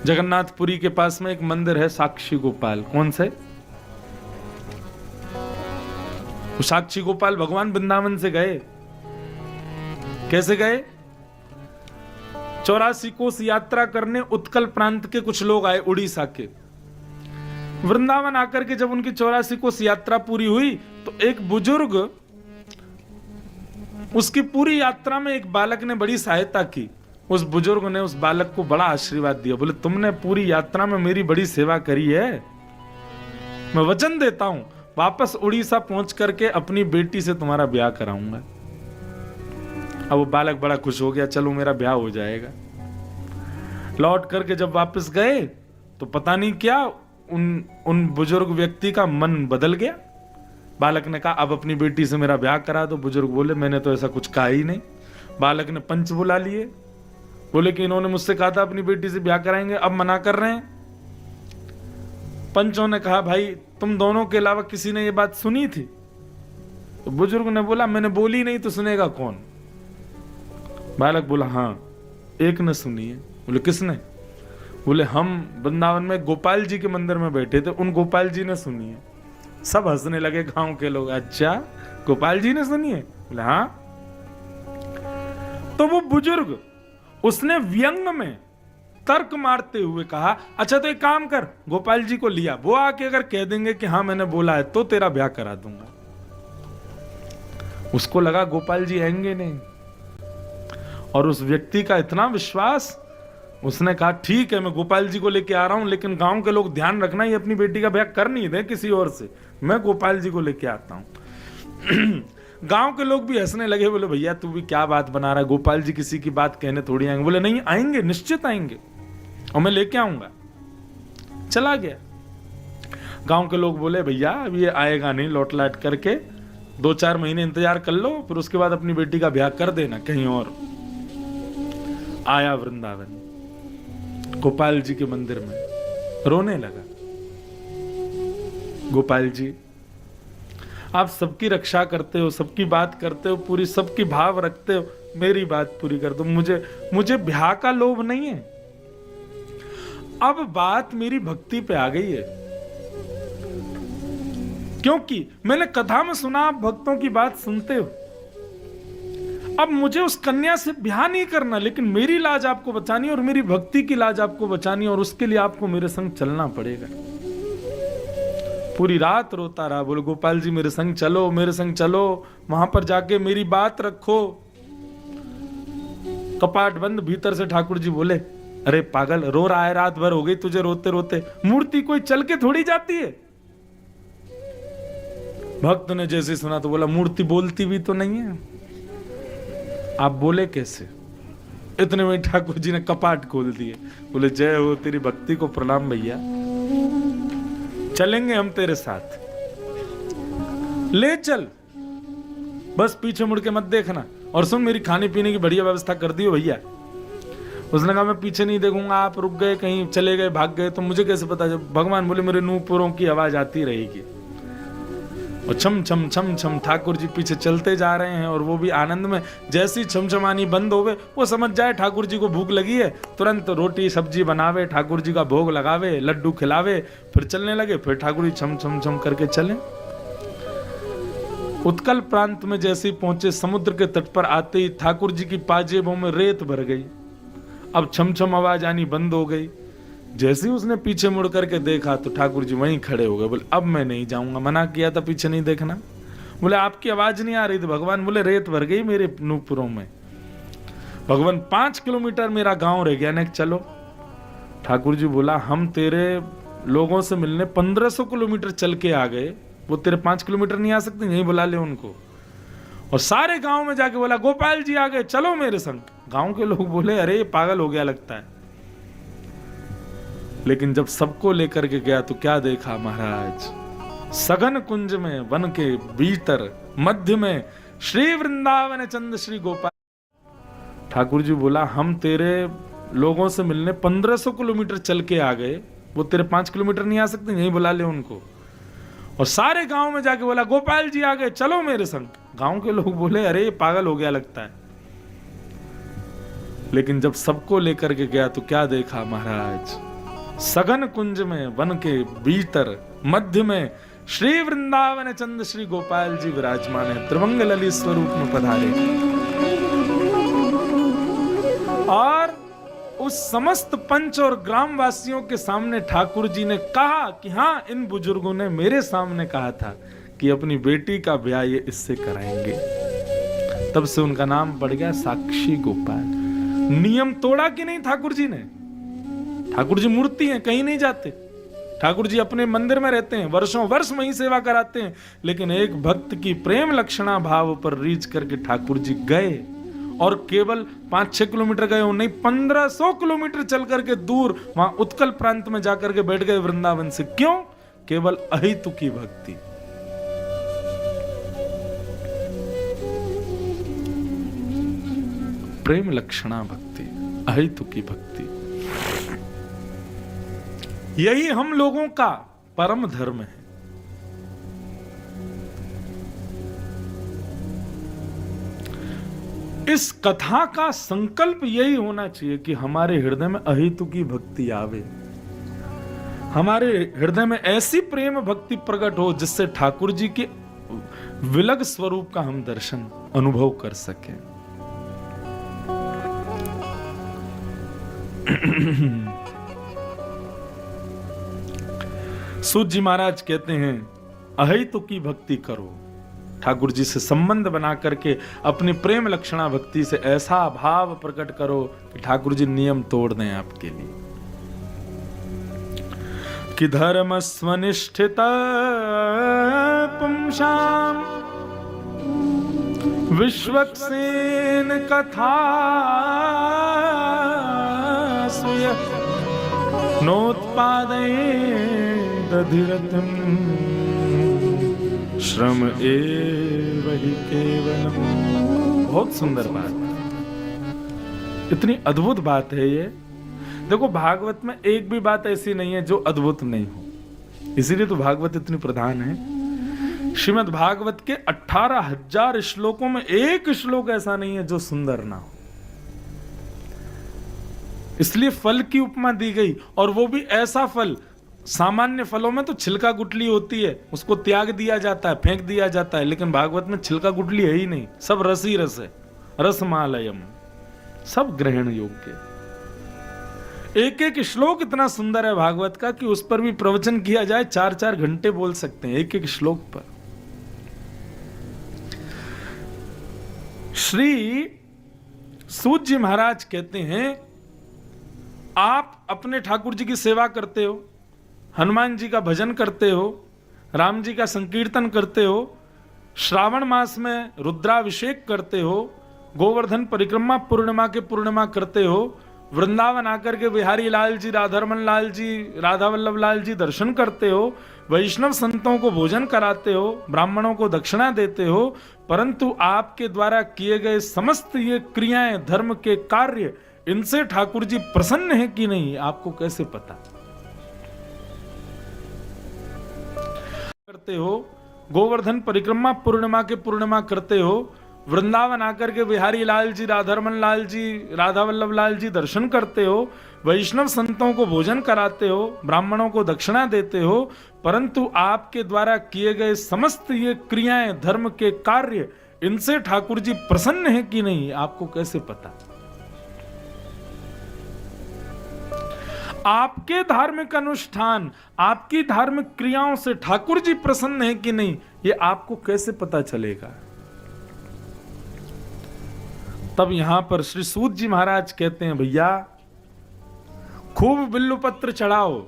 जगन्नाथपुरी के पास में एक मंदिर है साक्षी गोपाल। कौन से? वो साक्षी गोपाल भगवान वृंदावन से गए। कैसे गए? 84 कोस यात्रा करने उत्कल प्रांत के कुछ लोग आए, उड़ीसा के। वृंदावन आकर के जब उनकी 84 कोस यात्रा पूरी हुई तो एक बुजुर्ग, उसकी पूरी यात्रा में एक बालक ने बड़ी सहायता की। उस बुजुर्ग ने उस बालक को बड़ा आशीर्वाद दिया। बोले, तुमने पूरी यात्रा में मेरी बड़ी सेवा करी है, मैं वचन देता हूं वापस उड़ीसा पहुंच करके अपनी बेटी से तुम्हारा ब्याह कराऊंगा। अब वो बालक बड़ा खुश हो गया, चलो मेरा ब्याह हो जाएगा। लौट करके जब वापस गए तो पता नहीं क्या उन बुजुर्ग व्यक्ति का मन बदल गया। बालक ने कहा, अब अपनी बेटी से मेरा ब्याह करा दो। बुजुर्ग बोले, मैंने तो ऐसा कुछ कहा ही नहीं। बालक ने पंच बुला लिए, बोले कि इन्होंने मुझसे कहा था अपनी बेटी से ब्याह कराएंगे, अब मना कर रहे हैं। पंचों ने कहा, भाई तुम दोनों के अलावा किसी ने ये बात सुनी थी? तो बुजुर्ग ने बोला, मैंने बोली नहीं तो सुनेगा कौन? बालक बोला, हाँ एक ने सुनी है। बोले, किसने? बोले, हम वृंदावन में गोपाल जी के मंदिर में बैठे थे, उन गोपाल जी ने सुनी है। सब हंसने लगे गांव के लोग। अच्छा, गोपाल जी ने सुनी है? बोले, हाँ। तो वो बुजुर्ग, उसने व्यंग में तर्क मारते हुए कहा, अच्छा तो एक काम कर, गोपाल जी को लिया, वो आके अगर कह देंगे कि हाँ मैंने बोला है तो तेरा ब्याह करा दूंगा। उसको लगा गोपाल जी आएंगे नहीं, और उस व्यक्ति का इतना विश्वास, उसने कहा ठीक है मैं गोपाल जी को लेके आ रहा हूं, लेकिन गांव के लोग ध्यान रखना ये अपनी बेटी का ब्याह कर नहीं दे किसी और से, मैं गोपाल जी को लेके आता हूं। गांव के लोग भी हंसने लगे। बोले, भैया तू भी क्या बात बना रहा है, गोपाल जी किसी की बात कहने थोड़ी आएंगे। बोले, नहीं आएंगे, निश्चित आएंगे, और मैं लेके आऊंगा। चला गया। गांव के लोग बोले, भैया अब ये आएगा नहीं, लौट लाट करके 2-4 महीने इंतजार कर लो, फिर उसके बाद अपनी बेटी का ब्याह कर देना कहीं और। आया वृंदावन, गोपाल जी के मंदिर में रोने लगा। गोपाल जी, आप सबकी रक्षा करते हो, सबकी बात करते हो, पूरी सबकी भाव रखते हो, मेरी बात पूरी कर दो। मुझे ब्याह का लोभ नहीं है। अब बात मेरी भक्ति पे आ गई है, क्योंकि मैंने कथा में सुना आप भक्तों की बात सुनते हो। अब मुझे उस कन्या से ब्याह नहीं करना, लेकिन मेरी लाज आपको बचानी है और मेरी भक्ति की लाज आपको बचानी है, और उसके लिए आपको मेरे संग चलना पड़ेगा। पूरी रात रोता रहा। बोले, गोपाल जी मेरे संग चलो, मेरे संग चलो, वहां पर जाके मेरी बात रखो। कपाट बंद, भीतर से ठाकुर जी बोले, अरे पागल, रो रहा है, रात भर हो गई तुझे रोते रोते, मूर्ति कोई चल के थोड़ी जाती है। भक्त ने जैसे सुना तो बोला, मूर्ति बोलती भी तो नहीं है, आप बोले कैसे? इतने में ठाकुर जी ने कपाट खोल दिए। बोले, जय हो तेरी भक्ति को प्रणाम भैया, चलेंगे हम तेरे साथ, ले चल, बस पीछे मुड़ के मत देखना, और सुन मेरी खाने पीने की बढ़िया व्यवस्था कर दियो भैया। उसने कहा, मैं पीछे नहीं देखूंगा, आप रुक गए कहीं, चले गए, भाग गए तो मुझे कैसे पता? जब भगवान बोले, मेरे नूपुरों की आवाज आती रहेगी, और छम छम छम छम ठाकुर जी पीछे चलते जा रहे हैं, और वो भी आनंद में। जैसी छमछमानी बंद होवे, वो समझ जाए ठाकुर जी को भूख लगी है, तुरंत रोटी सब्जी बनावे, ठाकुर जी का भोग लगावे, लड्डू खिलावे, फिर चलने लगे। फिर ठाकुर जी छम छम छम करके चले। उत्कल प्रांत में जैसे ही पहुंचे, समुद्र के तट पर आते ही ठाकुर जी की पाजेबों में रेत भर गई। अब छम छम आवाज आनी बंद हो गई। जैसे ही उसने पीछे मुड़ करके देखा तो ठाकुर जी वहीं खड़े हो गए। बोले, अब मैं नहीं जाऊंगा, मना किया था पीछे नहीं देखना। बोले, आपकी आवाज नहीं आ रही थी। भगवान बोले, रेत भर गई मेरे नूपुरों में। भगवान, 5 किलोमीटर मेरा गांव रह गया, नेक चलो। ठाकुर जी बोला, हम तेरे लोगों से मिलने 1500 किलोमीटर चल के आ गए, वो तेरे 5 किलोमीटर नहीं आ सकते? यहीं बुला ले उनको। और सारे गांव में जाके बोला, गोपाल जी आ गए, चलो मेरे संग। गांव के लोग बोले, अरे ये पागल हो गया लगता है। लेकिन जब सबको लेकर के गया तो क्या देखा महाराज, सघन कुंज में, वन के भीतर, मध्य में श्री वृंदावन चंद श्री गोपाल। ठाकुर जी बोला, हम तेरे लोगों से मिलने 1500 किलोमीटर चल के आ गए, वो तेरे 5 किलोमीटर नहीं आ सकते? यहीं बुला ले उनको। और सारे गांव में जाके बोला, गोपाल जी आ गए, चलो मेरे संग। गांव के लोग बोले, अरे ये पागल हो गया लगता है। लेकिन जब सबको लेकर के गया तो क्या देखा महाराज, सघन कुंज में वन के भीतर मध्य में श्री वृंदावन चंद श्री गोपाल जी विराजमान है, त्रिभंग ललित स्वरूप में पधारे। और उस समस्त पंच और ग्रामवासियों के सामने ठाकुर जी ने कहा कि हाँ, इन बुजुर्गों ने मेरे सामने कहा था कि अपनी बेटी का ब्याह ये इससे कराएंगे। तब से उनका नाम पड़ गया साक्षी गोपाल। नियम तोड़ा कि नहीं ठाकुर जी ने? ठाकुर जी मूर्ति हैं, कहीं नहीं जाते। ठाकुर जी अपने मंदिर में रहते हैं, वर्षों वर्ष वहीं सेवा कराते हैं, लेकिन एक भक्त की प्रेम लक्षणा भाव पर रीच करके ठाकुर जी गए, और केवल 5-6 किलोमीटर गए हो नहीं, 1500 किलोमीटर चल करके दूर वहां उत्कल प्रांत में जाकर के बैठ गए वृंदावन से। क्यों? केवल अहितु की भक्ति। प्रेम लक्षणा भक्ति, अहितु की भक्ति, यही हम लोगों का परम धर्म है। इस कथा का संकल्प यही होना चाहिए कि हमारे हृदय में अहितु की भक्ति आवे, हमारे हृदय में ऐसी प्रेम भक्ति प्रकट हो जिससे ठाकुर जी के विलग स्वरूप का हम दर्शन अनुभव कर सकें। सूत जी महाराज कहते हैं, अहितु की भक्ति करो। ठाकुर जी से संबंध बना करके अपनी प्रेम लक्षणा भक्ति से ऐसा भाव प्रकट करो कि ठाकुर जी नियम तोड़ दें आपके लिए। कि धर्म स्वनिष्ठित पुंसाम विश्वक्सेन कथा सुय नोत्पादयेदधिरथं श्रम एव हि केवलम। बहुत सुंदर बात, इतनी अद्भुत बात है ये। देखो, भागवत में एक भी बात ऐसी नहीं है जो अद्भुत नहीं हो, इसीलिए तो भागवत इतनी प्रधान है। श्रीमद् भागवत के 18,000 श्लोकों में एक श्लोक ऐसा नहीं है जो सुंदर ना हो। इसलिए फल की उपमा दी गई, और वो भी ऐसा फल, सामान्य फलों में तो छिलका गुटली होती है, उसको त्याग दिया जाता है, फेंक दिया जाता है, लेकिन भागवत में छिलका गुटली है ही नहीं, सब रस ही रस है, रसमालयम, सब ग्रहण योग्य। एक एक श्लोक इतना सुंदर है भागवत का कि उस पर भी प्रवचन किया जाए, 4-4 घंटे बोल सकते हैं एक एक श्लोक पर। श्री सूत जी महाराज कहते हैं, आप अपने ठाकुर जी की सेवा करते हो, हनुमान जी का भजन करते हो, राम जी का संकीर्तन करते हो, श्रावण मास में रुद्राभिषेक करते हो, गोवर्धन परिक्रमा पूर्णिमा के पूर्णिमा करते हो, वृंदावन आकर के बिहारी लाल जी, राधारमन लाल जी, राधा वल्लभ लाल जी दर्शन करते हो, वैष्णव संतों को भोजन कराते हो, ब्राह्मणों को दक्षिणा देते हो, परंतु आपके द्वारा किए गए समस्त ये क्रियाएं, धर्म के कार्य, इनसे ठाकुर जी प्रसन्न है कि नहीं, आपको कैसे पता? करते हो, गोवर्धन परिक्रमा पूर्णिमा के पूर्णिमा करते हो, वृंदावन आकर के बिहारी लाल जी, राधारमन लाल जी, राधा वल्लभ लाल जी दर्शन करते हो, वैष्णव संतों को भोजन कराते हो, ब्राह्मणों को दक्षिणा देते हो, परंतु आपके द्वारा किए गए समस्त ये क्रियाएं, धर्म के कार्य, इनसे ठाकुर जी प्रसन्न है कि नहीं, आपको कैसे पता? आपके धार्मिक अनुष्ठान, आपकी धार्मिक क्रियाओं से ठाकुर जी प्रसन्न है कि नहीं, ये आपको कैसे पता चलेगा? तब यहां पर श्री सूत जी महाराज कहते हैं, भैया खूब बिल्लू पत्र चढ़ाओ,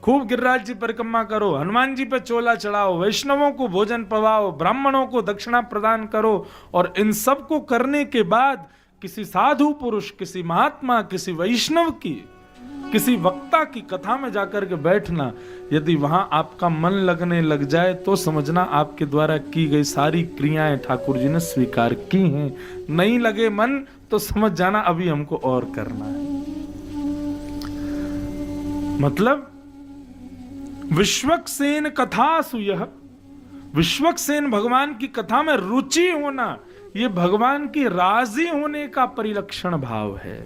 खूब गिरिराज जी परिक्रमा करो, हनुमान जी पे चोला चढ़ाओ, वैष्णवों को भोजन पवाओ, ब्राह्मणों को दक्षिणा प्रदान करो, और इन सब को करने के बाद किसी साधु पुरुष, किसी महात्मा, किसी वैष्णव की, किसी वक्ता की कथा में जाकर के बैठना, यदि वहां आपका मन लगने लग जाए तो समझना आपके द्वारा की गई सारी क्रियाएं ठाकुर जी ने स्वीकार की हैं। नहीं लगे मन तो समझ जाना अभी हमको और करना है। मतलब विश्वक्सेन कथासु यह, विश्वक्सेन भगवान की कथा में रुचि होना, यह भगवान की राजी होने का परिलक्षण भाव है।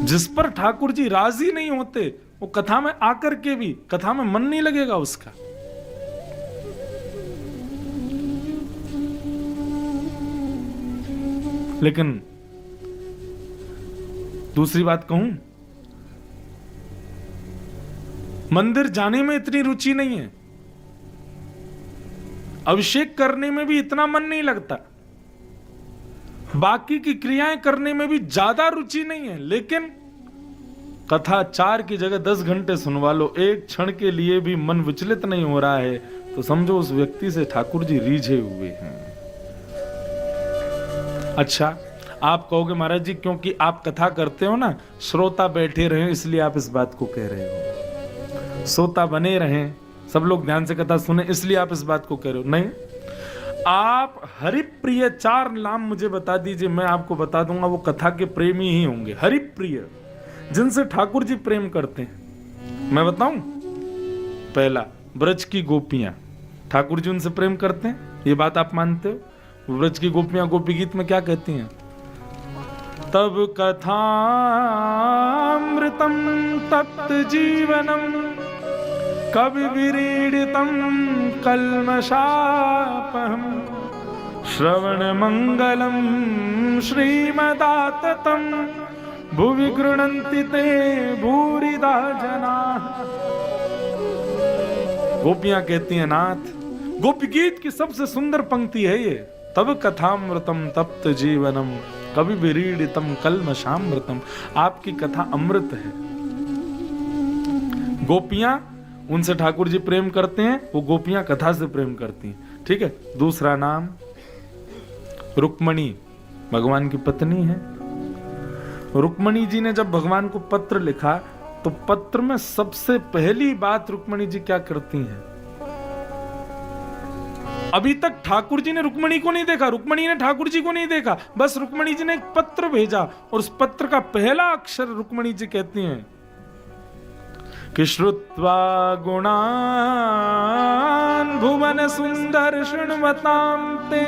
जिस पर ठाकुर जी राजी नहीं होते वो कथा में आकर के भी कथा में मन नहीं लगेगा उसका। लेकिन दूसरी बात कहूं, मंदिर जाने में इतनी रुचि नहीं है, अभिषेक करने में भी इतना मन नहीं लगता, बाकी की क्रियाएं करने में भी ज्यादा रुचि नहीं है, लेकिन कथा 4 की जगह 10 घंटे सुनवा लो, एक क्षण के लिए भी मन विचलित नहीं हो रहा है, तो समझो उस व्यक्ति से ठाकुर जी रीझे हुए हैं। अच्छा, आप कहोगे महाराज जी क्योंकि आप कथा करते हो ना, श्रोता बैठे रहे इसलिए आप इस बात को कह रहे हो, श्रोता बने रहे, सब लोग ध्यान से कथा सुने इसलिए आप इस बात को कह रहे हो। नहीं, आप हरिप्रिय 4 नाम मुझे बता दीजिए, मैं आपको बता दूंगा वो कथा के प्रेमी ही होंगे। हरिप्रिय जिनसे ठाकुर जी प्रेम करते हैं, मैं बताऊं, पहला ब्रज की गोपियां, ठाकुर जी उनसे प्रेम करते हैं, ये बात आप मानते हो? ब्रज की गोपियां गोपी गीत में क्या कहती हैं? तब कथामृतम तप्त जीवनम कवि विरीडितम कल्मषापहम श्रवण मंगलम श्रीमदाततम भुवि गृह्णन्ति ते भूरिदा जना। गोपियां कहती हैं नाथ, गोपी गीत की सबसे सुंदर पंक्ति है ये, तब कथामृतम तप्त जीवनम कवि विरीडितम कल्मषामृतम, आपकी कथा अमृत है। गोपियां उनसे ठाकुर जी प्रेम करते हैं, वो गोपियां कथा से प्रेम करती हैं। ठीक है, दूसरा नाम रुक्मणी, भगवान की पत्नी है। रुक्मणी जी ने जब भगवान को पत्र लिखा तो पत्र में सबसे पहली बात रुक्मणी जी क्या करती हैं? अभी तक ठाकुर जी ने रुक्मणी को नहीं देखा, रुक्मणी ने ठाकुर जी को नहीं देखा, बस रुक्मणी जी ने एक पत्र भेजा और उस पत्र का पहला अक्षर रुक्मणी जी कहती हैं कि श्रुत्वा गुणान भुवन सुंदर शृण्वतां ते।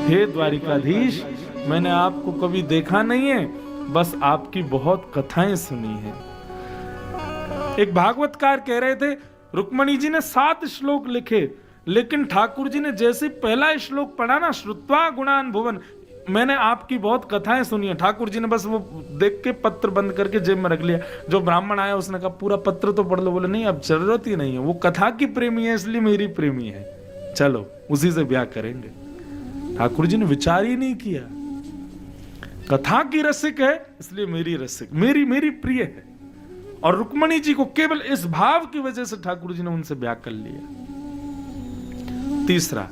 हे द्वारिकाधीश, मैंने आपको कभी देखा नहीं है, बस आपकी बहुत कथाएं सुनी है। एक भागवतकार कह रहे थे रुक्मणी जी ने 7 श्लोक लिखे, लेकिन ठाकुर जी ने जैसे पहला श्लोक पढ़ा ना, श्रुत्वा गुणान भुवन, मैंने आपकी बहुत कथाएं सुनी है, ठाकुर जी ने बस वो देख के पत्र बंद करके जेब में रख लिया। जो ब्राह्मण आया उसने कहा पूरा पत्र तो पढ़ लो, बोले नहीं अब जरूरत ही नहीं है, वो कथा की प्रेमी है इसलिए मेरी प्रेमी है, चलो उसी से ब्याह करेंगे। ठाकुर जी ने विचार ही नहीं किया, कथा की रसिक है इसलिए मेरी रसिक, मेरी प्रिय है। और रुक्मणी जी को केवल इस भाव की वजह से ठाकुर जी ने उनसे ब्याह कर लिया। तीसरा,